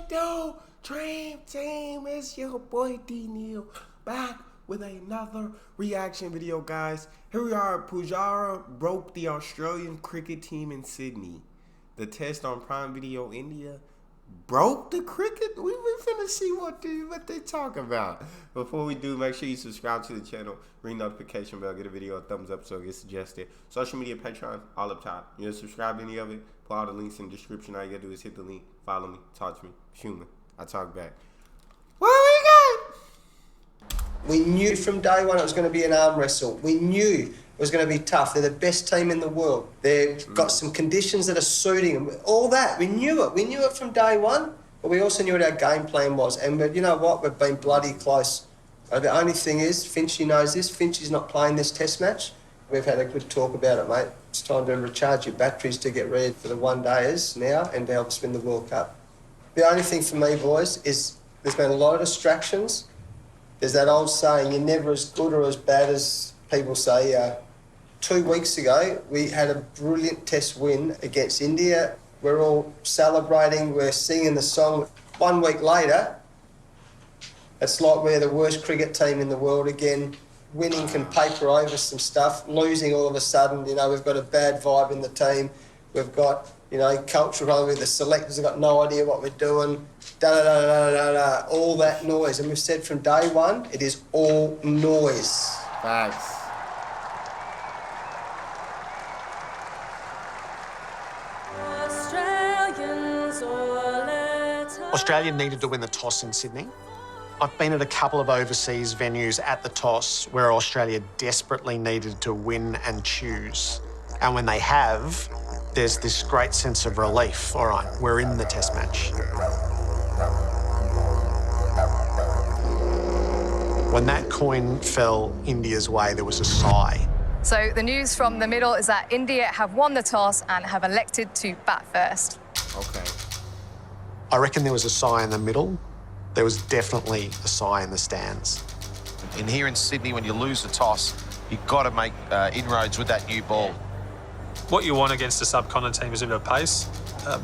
What do, Dream Team? It's your boy D Neal back with another reaction video, guys. Here we are. Pujara broke the Australian cricket team in Sydney. The test on Prime Video India broke the cricket. We finna see what they talk about. Before we do, make sure you subscribe to the channel, ring notification bell, get a video a thumbs up so it gets suggested. Social media, Patreon, all up top. You know, subscribe to any of it. Put all the links in the description. All you gotta do is hit the link, follow me, talk to me, shoot me. I talk back. What we got? We knew from day one it was going to be an arm wrestle. We knew it was going to be tough. They're the best team in the world. They've got some conditions that are suiting them. All that. We knew it. We knew it from day one, but we also knew what our game plan was. And you know what? We've been bloody close. The only thing is, Finchy knows this. Finchy's not playing this test match. We've had a good talk about it, mate. It's time to recharge your batteries to get ready for the one-dayers now and to help us win the World Cup. The only thing for me, boys, is there's been a lot of distractions. There's that old saying, you're never as good or as bad as people say. 2 weeks ago, we had a brilliant test win against India. We're all celebrating, we're singing the song. 1 week later, it's like we're the worst cricket team in the world again. Winning can paper over some stuff. Losing all of a sudden, you know, we've got a bad vibe in the team. We've got, you know, culture over. The selectors have got no idea what we're doing. Da-da-da-da-da-da, all that noise. And we've said from day one, it is all noise. Facts. Australia needed to win the toss in Sydney. I've been at a couple of overseas venues at the toss where Australia desperately needed to win and choose. And when they have, there's this great sense of relief. All right, we're in the test match. When that coin fell India's way, there was a sigh. So the news from the middle is that India have won the toss and have elected to bat first. Okay. I reckon there was a sigh in the middle. There was definitely a sigh in the stands. And here in Sydney, when you lose the toss, you've got to make inroads with that new ball. What you want against a subcontinent team is a bit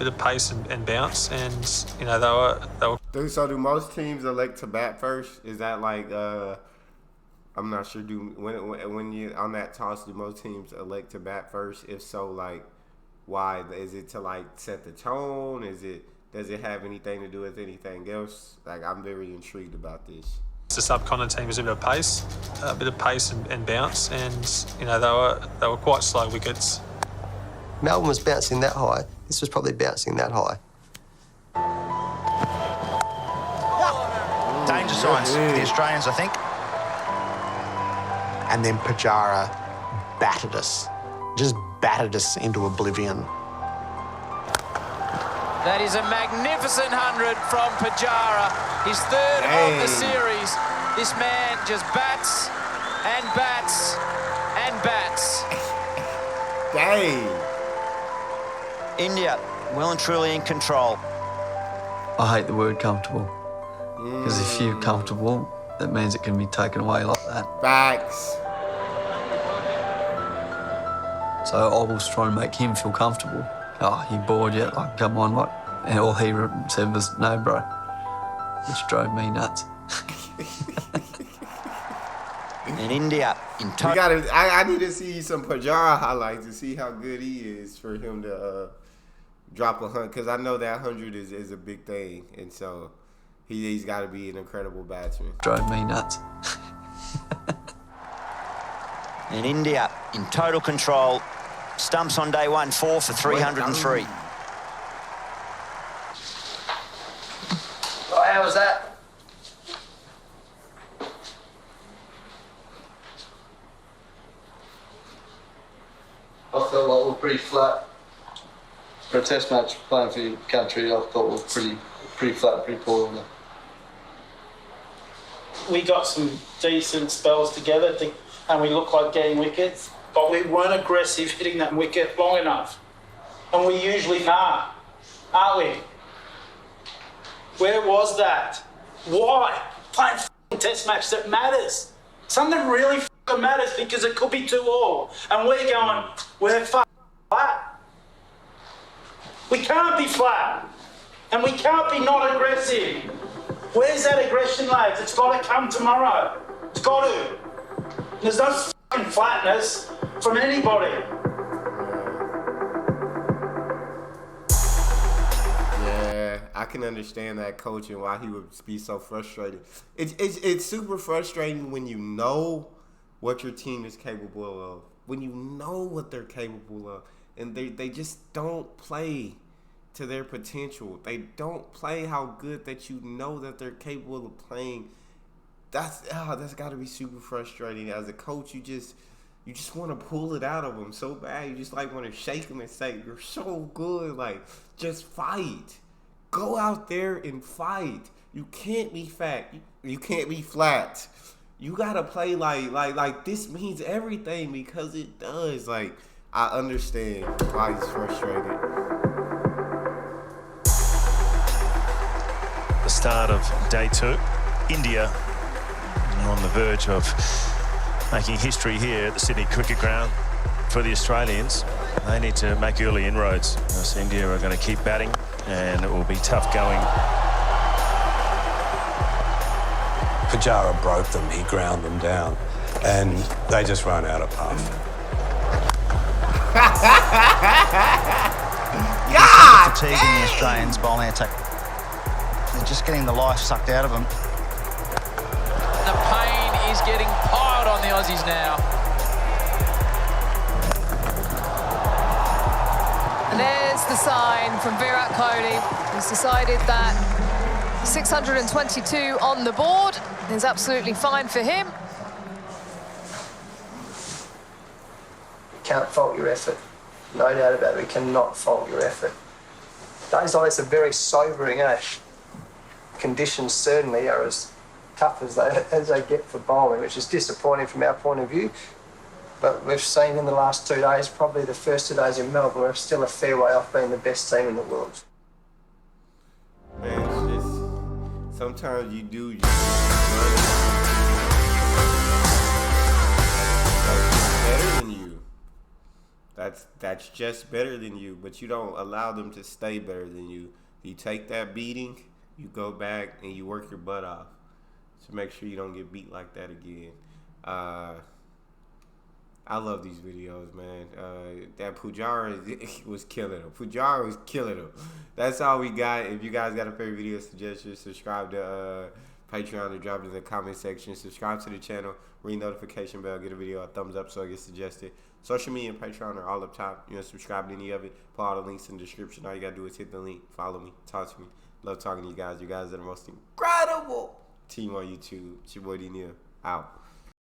of pace and bounce, and you know they were. So do most teams elect to bat first? Is that like I'm not sure. When you on that toss, do most teams elect to bat first? If so, like why? Is it to like set the tone? Does it have anything to do with anything else? Like I'm very intrigued about this. The subcontinent team is a bit of pace and bounce, and you know they were quite slow wickets. Melbourne was bouncing that high. This was probably bouncing that high. Danger signs for the Australians, I think. And then Pujara battered us, just battered us into oblivion. That is a magnificent 100 from Pujara. His third of the series. This man just bats and bats and bats. Dang. India, well and truly in control. I hate the word comfortable. Because if you're comfortable, that means it can be taken away like that. Facts. So I was trying to make him feel comfortable. Oh, you bored yet? Like, come on, like. And all he said was, no, bro. Which drove me nuts. In India, in total. I need to see some Pujara highlights to see how good he is for him to drop 100. Because I know that 100 is a big thing. And so he's got to be an incredible batsman. Drove me nuts. In India, in total control. Stumps on day one, 4 for 303. Oh, how was that? I felt like we were pretty flat. For a test match playing for your country, I thought we were pretty flat, pretty poor. We got some decent spells together and we looked like getting wickets, but we weren't aggressive hitting that wicket long enough. And we usually are, aren't we? Where was that? Why? Playing a test match that matters. Something really matters because it could be 2-all. And we're going, we're flat. We can't be flat. And we can't be not aggressive. Where's that aggression, lads? It's got to come tomorrow. It's got to. There's no fucking flatness from anybody. Yeah, I can understand that coach and why he would be so frustrated. It's super frustrating when you know what your team is capable of, when you know what they're capable of, and they just don't play to their potential. They don't play how good that you know that they're capable of playing. That's got to be super frustrating. As a coach, you just want to pull it out of them so bad. You just like want to shake them and say, "You're so good. Like, just fight. Go out there and fight. You can't be fat. You can't be flat. You gotta play like this means everything, because it does." Like, I understand why he's frustrated. The start of day 2. India on the verge of making history here at the Sydney Cricket Ground. For the Australians, they need to make early inroads. So India are going to keep batting, and it will be tough going. Pujara broke them, he ground them down, and they just ran out of puff. God fatigue in the Australians bowling attack. They're just getting the life sucked out of them. The pain is getting piled on the Aussies now. And there's the sign from Virat Kohli. He's decided that 622 on the board is absolutely fine for him. Can't fault your effort. No doubt about it, we cannot fault your effort. Days like this are very sobering, eh? Conditions certainly are as tough as they get for bowling, which is disappointing from our point of view. But we've seen in the last 2 days, probably the first 2 days in Melbourne, we're still a fair way off being the best team in the world. Man, it's just, sometimes you do just better than you. That's just better than you, but you don't allow them to stay better than you. You take that beating, you go back and you work your butt off to make sure you don't get beat like that again. I love these videos, man. That Pujara was killing him. Pujara was killing him. That's all we got. If you guys got a favorite video suggestion, subscribe to Patreon, or drop it in the comment section. Subscribe to the channel, ring notification bell, get a video a thumbs up so it gets suggested. Social media and Patreon are all up top. You know, subscribe to any of it. Put all the links in the description. All you gotta do is hit the link, follow me, talk to me. Love talking to you guys. You guys are the most incredible team on YouTube. It's your boy Neal. Out.